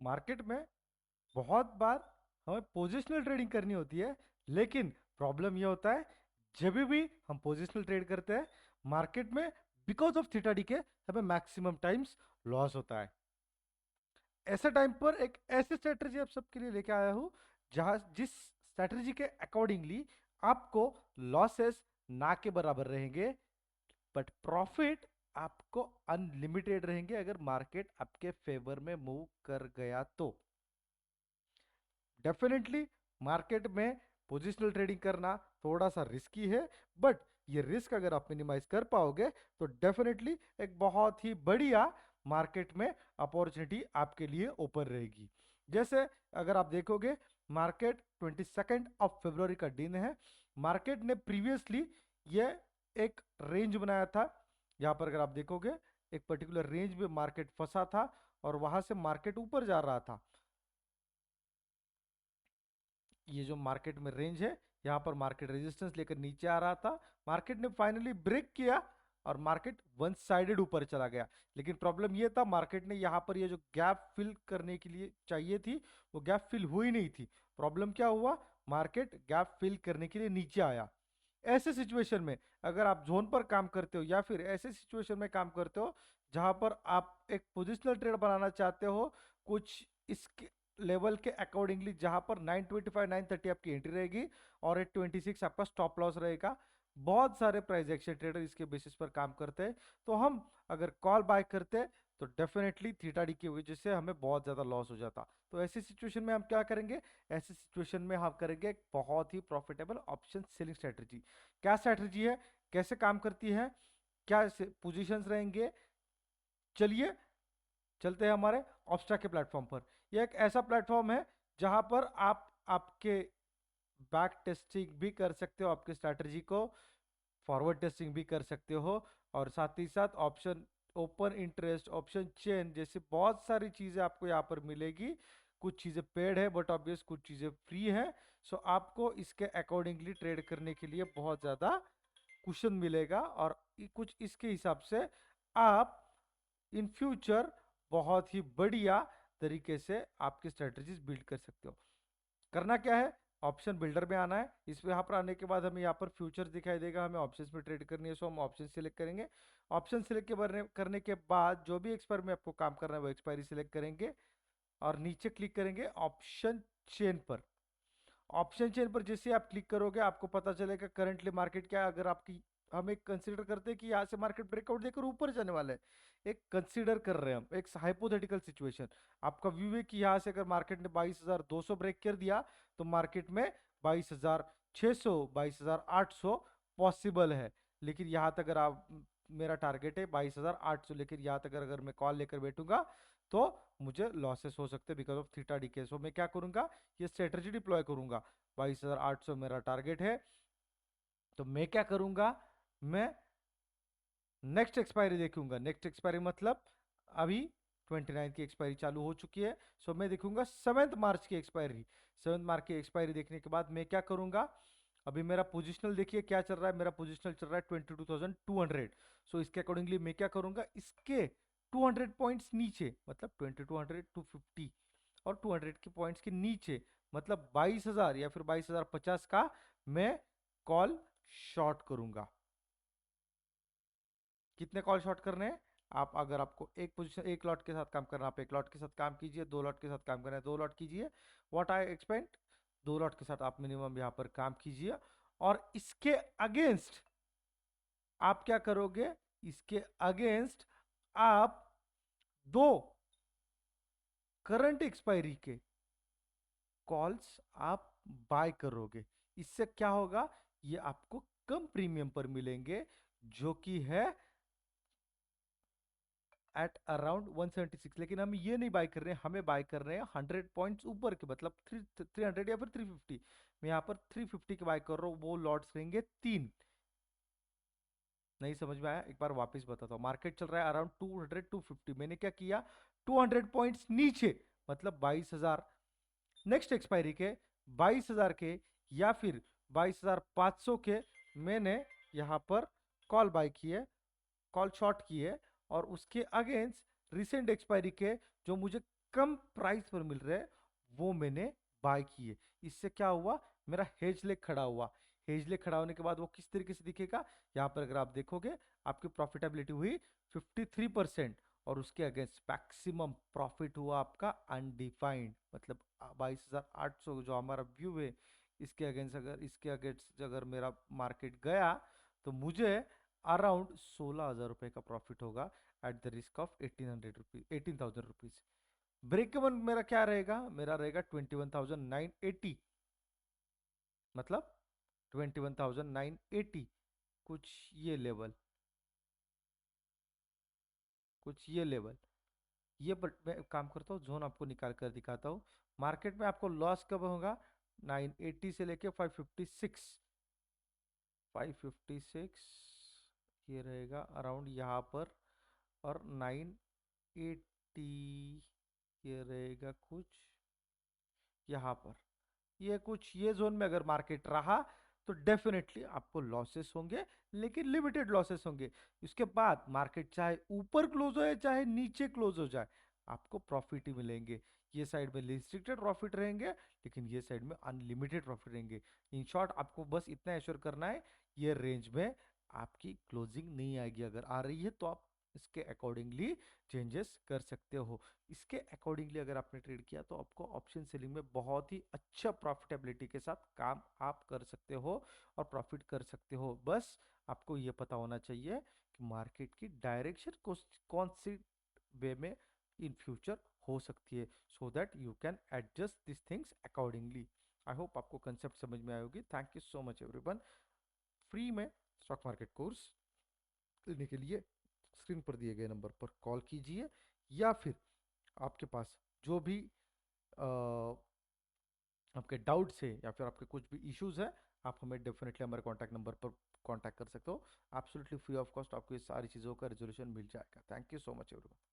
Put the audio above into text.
Market में बहुत बार हमें पोजिशनल ट्रेडिंग करनी होती है, लेकिन प्रॉब्लम ये होता है जब भी हम पोजिशनल ट्रेड करते हैं मार्केट में, बिकॉज ऑफ थीटा डीके हमें मैक्सिमम टाइम्स लॉस होता है। ऐसे टाइम पर एक ऐसी स्ट्रेटजी आप सबके लिए लेके आया हूं जहां जिस स्ट्रेटजी के अकॉर्डिंगली आपको लॉसेस ना के बराबर रहेंगे, बट प्रॉफिट आपको अनलिमिटेड रहेंगे अगर मार्केट आपके फेवर में मूव कर गया तो। डेफिनेटली मार्केट में पोजिशनल ट्रेडिंग करना थोड़ा सा रिस्की है, बट ये रिस्क अगर आप मिनिमाइज कर पाओगे तो डेफिनेटली एक बहुत ही बढ़िया मार्केट में अपॉर्चुनिटी आपके लिए ओपन रहेगी। जैसे अगर आप देखोगे मार्केट 22 फरवरी का दिन है, मार्केट ने प्रीवियसली ये एक रेंज बनाया था। यहां पर अगर आप देखोगे एक पर्टिकुलर रेंज में मार्केट फंसा था और वहां से मार्केट ऊपर जा रहा था। ये जो मार्केट में रेंज है, यहां पर मार्केट रेजिस्टेंस लेकर नीचे आ रहा था, मार्केट ने फाइनली ब्रेक किया और मार्केट वन साइडेड ऊपर चला गया। लेकिन प्रॉब्लम ये था मार्केट ने यहां पर ये जो गैप फिल करने के लिए चाहिए थी वो गैप फिल हुई नहीं थी। प्रॉब्लम क्या हुआ, मार्केट गैप फिल करने के लिए नीचे आया। ऐसे सिचुएशन में अगर आप जोन पर काम करते हो या फिर ऐसे सिचुएशन में काम करते हो जहां पर आप एक पोजिशनल ट्रेड बनाना चाहते हो कुछ इसके लेवल के अकॉर्डिंगली, जहां पर 925 930 आपकी एंट्री रहेगी और 826 आपका स्टॉप लॉस रहेगा। बहुत सारे प्राइस एक्शन ट्रेडर इसके बेसिस पर काम करते हैं। तो हम अगर कॉल बाय करते हैं तो डेफिनेटली थीटा डी की वजह से हमें बहुत ज्यादा लॉस हो जाता। तो ऐसी सिचुएशन में हम क्या करेंगे, ऐसी सिचुएशन में हम करेंगे एक बहुत ही प्रॉफिटेबल ऑप्शन सेलिंग स्ट्रेटजी। क्या स्ट्रेटजी है, कैसे काम करती है, क्या पोजीशंस रहेंगे, चलिए चलते हैं हमारे ऑब्स्ट्रा के प्लेटफॉर्म पर। यह एक ऐसा प्लेटफॉर्म है जहां पर आप आपके बैक टेस्टिंग भी कर सकते हो, आपके स्ट्रैटेजी को फॉरवर्ड टेस्टिंग भी कर सकते हो, और साथ ही साथ option open interest, option chain जैसे बहुत सारी चीजें आपको यहाँ पर मिलेगी। कुछ चीजें पेड है बट ऑब्वियस कुछ चीजें फ्री है। सो आपको इसके अकॉर्डिंगली ट्रेड करने के लिए बहुत ज्यादा कुशन मिलेगा और कुछ इसके हिसाब से आप इन फ्यूचर बहुत ही बढ़िया तरीके से आपकी स्ट्रेटजीज बिल्ड कर सकते हो। करना क्या है, ऑप्शन बिल्डर में आना है। इस पे यहाँ पर आने के बाद हमें यहाँ पर फ्यूचर दिखाई देगा, हमें ऑप्शंस में ट्रेड करनी है, सो हम ऑप्शन सिलेक्ट करेंगे। ऑप्शन सिलेक्ट करने के बाद जो भी एक्सपायरी में आपको काम करना है वो एक्सपायरी सिलेक्ट करेंगे और नीचे क्लिक करेंगे ऑप्शन चेन पर। ऑप्शन चेन पर जैसे आप क्लिक करोगे आपको पता चलेगा करंटली मार्केट क्या है। अगर आपकी हम एक कंसीडर करते हैं कि यहाँ से मार्केट ब्रेकआउट देकर ऊपर जाने वाला है, एक कंसीडर कर रहे हैं हम एक हाइपोथेटिकल सिचुएशन। आपका व्यू है कि यहाँ से अगर मार्केट ने 22,200 ब्रेक कर दिया तो मार्केट में 22,600 22,800 पॉसिबल है। लेकिन यहाँ तक अगर आप, मेरा टारगेट है 22,800, लेकिन यहाँ तक अगर मैं कॉल लेकर बैठूंगा तो मुझे लॉसेस हो सकते हैं बिकॉज ऑफ थीटा डीके। सो मैं क्या करूंगा, ये स्ट्रेटजी डिप्लॉय करूंगा। 22,800 मेरा टारगेट है, तो मैं क्या करूंगा, मैं नेक्स्ट एक्सपायरी देखूंगा। नेक्स्ट एक्सपायरी मतलब अभी 29 की एक्सपायरी चालू हो चुकी है, सो मैं देखूंगा 7 मार्च की एक्सपायरी। 7 मार्च की एक्सपायरी देखने के बाद मैं क्या करूंगा, अभी मेरा पोजिशनल देखिए क्या चल रहा है, मेरा पोजिशनल चल रहा है 22,200। सो इसके अकॉर्डिंगली मैं क्या करूंगा, इसके 200 पॉइंट्स नीचे मतलब 2200 250 और 200 के पॉइंट्स के नीचे मतलब 22,000 या फिर 22,050 का मैं कॉल शॉर्ट करूंगा। कितने कॉल शॉर्ट करने हैं, आप अगर आपको एक पोजीशन एक लॉट के साथ काम करना, आप एक लॉट के साथ काम कीजिए, दो लॉट के साथ काम करना है दो लॉट कीजिए। व्हाट आई एक्सपेक्ट, दो लॉट के साथ आप मिनिमम यहां पर काम कीजिए। और इसके अगेंस्ट आप क्या करोगे, इसके अगेंस्ट आप दो करंट एक्सपायरी के कॉल्स आप बाय करोगे। इससे क्या होगा, ये आपको कम प्रीमियम पर मिलेंगे जो कि है एट अराउंड 176। लेकिन हम ये नहीं बाय कर रहे हैं, हमें बाय कर रहे हैं 100 पॉइंट्स ऊपर के, मतलब 300 या फिर 350। मैं यहाँ पर 350 के बाय कर रहा हूँ, वो लॉट्स रहेंगे तीन। नहीं समझ में आया, एक बार वापस बताता हूँ। मार्केट चल रहा है अराउंड 200 250, मैंने क्या किया 200 पॉइंट्स नीचे मतलब 22,000 नेक्स्ट एक्सपायरी के, 22,000 के या फिर 22,500 के मैंने यहाँ पर कॉल बाय किए, कॉल शॉर्ट किए। और उसके अगेंस्ट रिसेंट एक्सपायरी के जो मुझे कम प्राइस पर मिल रहे हैं वो मैंने बाय किए। इससे क्या हुआ, मेरा हेज लेग खड़ा हुआ। हेज लेग खड़ा होने के बाद वो किस तरीके से दिखेगा, यहाँ पर अगर आप देखोगे आपकी प्रॉफिटेबिलिटी हुई 53% और उसके अगेंस्ट मैक्सिमम प्रॉफिट हुआ आपका अनडिफाइंड, मतलब 22,800 जो हमारा व्यू है इसके अगेंस्ट अगर मेरा मार्केट गया तो मुझे अराउंड 16,000 रुपए का प्रॉफिट होगा at the risk of 1800 rupees 18,000 rupees. Break even मेरा क्या रहेगा, मेरा रहेगा 21,980, मतलब 21,980, कुछ ये लेवल, कुछ ये लेवल, ये बट मैं एक काम करता हूँ जोन आपको निकाल कर दिखाता हूँ। मार्केट में आपको लॉस कब होगा, 980 से लेके 556, 556 ये रहेगा अराउंड यहाँ पर, और 980 ये रहेगा कुछ यहाँ पर। ये कुछ ये जोन में अगर मार्केट रहा तो डेफिनेटली आपको लॉसेस होंगे, लेकिन लिमिटेड लॉसेस होंगे। इसके बाद मार्केट चाहे ऊपर क्लोज हो या चाहे नीचे क्लोज हो जाए, आपको प्रॉफिट ही मिलेंगे। ये साइड में रिस्ट्रिक्टेड प्रॉफिट रहेंगे, लेकिन ये साइड में अनलिमिटेड प्रॉफिट रहेंगे। इन शॉर्ट आपको बस इतना एश्योर करना है, ये रेंज में आपकी क्लोजिंग नहीं आएगी। अगर आ रही है तो आप इसके अकॉर्डिंगली चेंजेस कर सकते हो। इसके अकॉर्डिंगली अगर आपने ट्रेड किया तो आपको ऑप्शन सेलिंग में बहुत ही अच्छा प्रॉफिटेबिलिटी के साथ काम आप कर सकते हो और प्रॉफिट कर सकते हो। बस आपको ये पता होना चाहिए कि मार्केट की डायरेक्शन कौन सी वे में इन फ्यूचर हो सकती है, so that you can adjust this things accordingly. I hope आपको कंसेप्ट समझ में आई होगी। Thank you so much everyone. Free में स्टॉक मार्केट कोर्स लेने के लिए स्क्रीन पर दिए गए नंबर पर कॉल कीजिए, या फिर आपके पास जो भी आपके डाउट्स है या फिर आपके कुछ भी इश्यूज है, आप हमें डेफिनेटली हमारे कॉन्टैक्ट नंबर पर कॉन्टैक्ट कर सकते हो। एब्सोल्युटली फ्री ऑफ कॉस्ट आपको ये सारी चीज़ों का रेजोल्यूशन मिल जाएगा। Thank you so much everyone.